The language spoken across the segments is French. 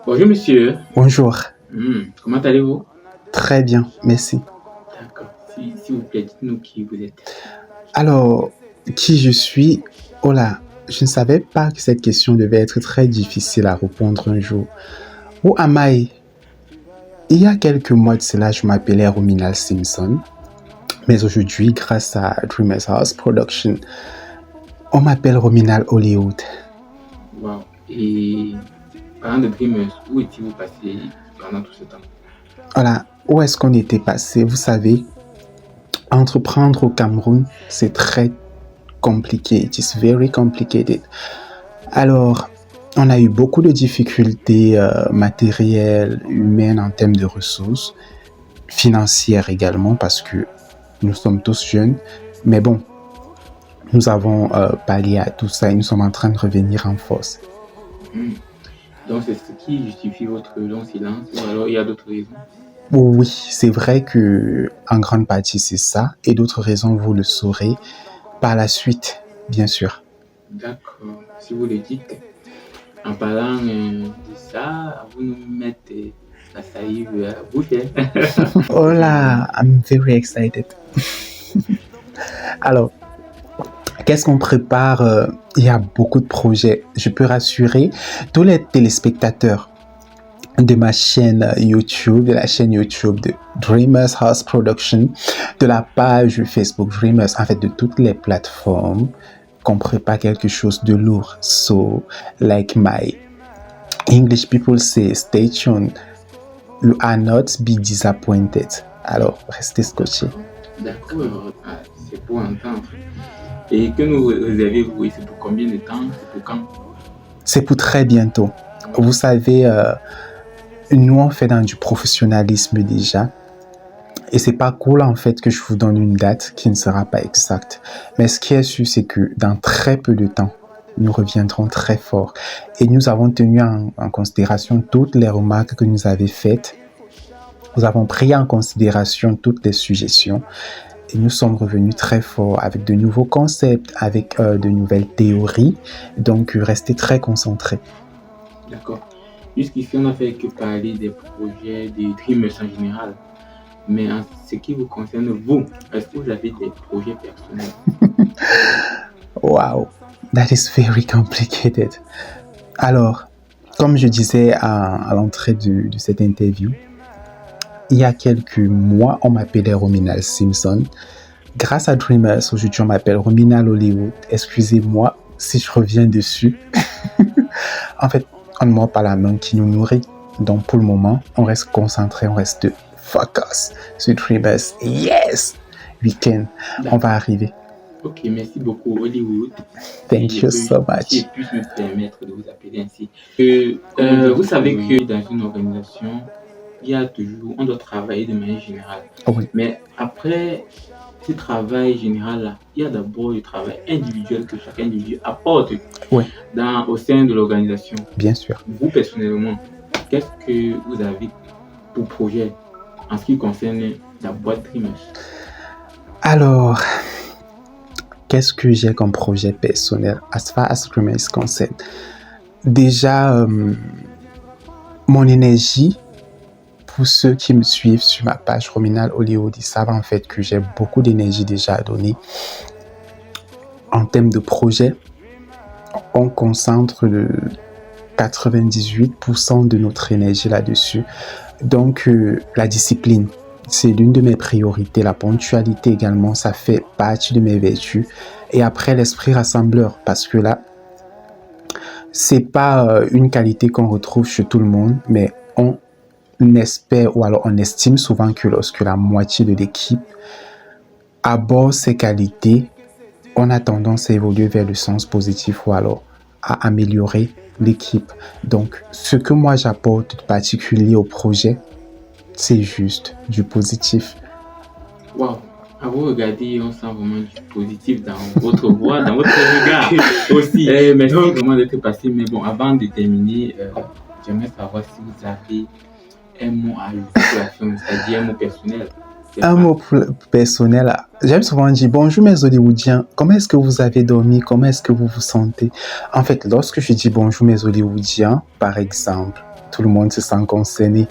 Bonjour monsieur. Bonjour, Comment allez-vous? très bien, merci. D'accord. S'il vous plaît, dites-nous qui vous êtes. Alors, qui je suis? Oh là, je ne savais pas que cette question devait être très difficile à répondre un jour. Who am I? Il y a quelques mois de cela, je m'appelais Rominal Simpson, mais aujourd'hui, grâce à Dreamers House Production, on m'appelle Rominal Hollywood. Wow. Et parlant de Dreamers, où étiez-vous passé pendant tout ce temps? Voilà, où est-ce qu'on était passé? Vous savez, entreprendre au Cameroun, c'est très compliqué. It is very complicated. Alors, on a eu beaucoup de difficultés matérielles, humaines en termes de ressources, financières également, parce que nous sommes tous jeunes. Mais bon, nous avons pallié à tout ça et nous sommes en train de revenir en force. Donc c'est ce qui justifie votre long silence ou alors il y a d'autres raisons? Oui, c'est vrai que en grande partie c'est ça, et d'autres raisons vous le saurez par la suite, bien sûr. D'accord. Si vous le dites. En parlant de ça, vous nous mettez la salive à la bouche. Oh là, I'm very excited. Alors, qu'est-ce qu'on prépare? Il y a beaucoup de projets. Je peux rassurer tous les téléspectateurs de ma chaîne YouTube, de la chaîne YouTube de Dreamers House Production, de la page Facebook Dreamers, en fait de toutes les plateformes, qu'on prépare quelque chose de lourd. So, like my English people say, stay tuned. You are not be disappointed. Alors, restez scotchés. D'accord, c'est pour entendre. Et que nous réservez-vous? C'est pour combien de temps? C'est pour quand? C'est pour très bientôt. Vous savez, nous on fait dans du professionnalisme déjà. Et c'est pas cool en fait que je vous donne une date qui ne sera pas exacte. Mais ce qui est sûr, c'est que dans très peu de temps, nous reviendrons très fort. Et nous avons tenu en considération toutes les remarques que nous avez faites. Nous avons pris en considération toutes les suggestions. Et nous sommes revenus très forts avec de nouveaux concepts, avec de nouvelles théories. Donc, restez très concentrés. D'accord. Jusqu'ici, on n'a fait que parler des projets, des Dreamers en général. Mais en ce qui vous concerne, vous, est-ce que vous avez des projets personnels? Wow, that is very complicated. Alors, comme je disais à l'entrée de cette interview, il y a quelques mois, on m'appelait Rominal Simpson. Grâce à Dreamers, aujourd'hui on m'appelle Rominal Hollywood. Excusez-moi si je reviens dessus. En fait, on ne mord pas la main qui nous nourrit. Donc pour le moment, on reste concentré, on reste focus sur Dreamers. Yes, we can. On va arriver. Ok, merci beaucoup Hollywood. Thank you so much. Si je puisse me permettre de vous appeler ainsi. Vous savez que dans une organisation, il y a toujours, on doit travailler de manière générale. Oui. Mais après ce travail général-là, il y a d'abord le travail individuel que chaque individu apporte au sein de l'organisation. Bien sûr. Vous, personnellement, qu'est-ce que vous avez pour projet en ce qui concerne la boîte Dreamers? Alors, qu'est-ce que j'ai comme projet personnel as far as Dreamers is concerned? Déjà, mon énergie, pour ceux qui me suivent sur ma page Rominal Hollywood, ils savent en fait que j'ai beaucoup d'énergie déjà à donner. En termes de projet, on concentre 98% de notre énergie là-dessus. Donc, la discipline, c'est l'une de mes priorités. La ponctualité également, ça fait partie de mes vertus. Et après, l'esprit rassembleur, parce que là, c'est pas une qualité qu'on retrouve chez tout le monde, mais on espère ou alors on estime souvent que lorsque la moitié de l'équipe aborde ces qualités, on a tendance à évoluer vers le sens positif ou alors à améliorer l'équipe. Donc, ce que moi j'apporte de particulier au projet, c'est juste du positif. Wow. À vous regarder, on sent vraiment du positif dans votre voix, dans votre regard aussi. Merci vraiment d'être passé. Mais bon, avant de terminer, j'aimerais savoir si vous avez un mot à ajouter sur la film, c'est-à-dire un mot personnel. sais Un pas. mot personnel. J'aime souvent dire bonjour mes Hollywoodiens. Comment est-ce que vous avez dormi? Comment est-ce que vous vous sentez? En fait, lorsque je dis bonjour mes Hollywoodiens, par exemple, tout le monde se sent concerné.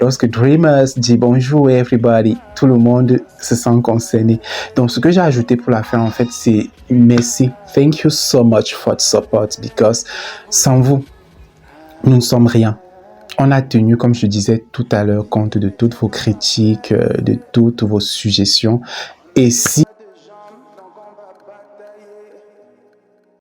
Lorsque Dreamers dit bonjour everybody, tout le monde se sent concerné. Donc, ce que j'ai ajouté pour la fin, en fait, c'est merci. Thank you so much for the support because sans vous, nous ne sommes rien. On a tenu, comme je disais tout à l'heure, compte de toutes vos critiques, de toutes vos suggestions. Et si